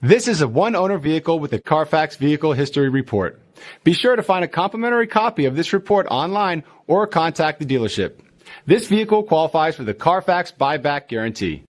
This is a one-owner vehicle with a Carfax Vehicle History Report. Be sure to find a complimentary copy of this report online or contact the dealership. This vehicle qualifies for the Carfax Buyback Guarantee.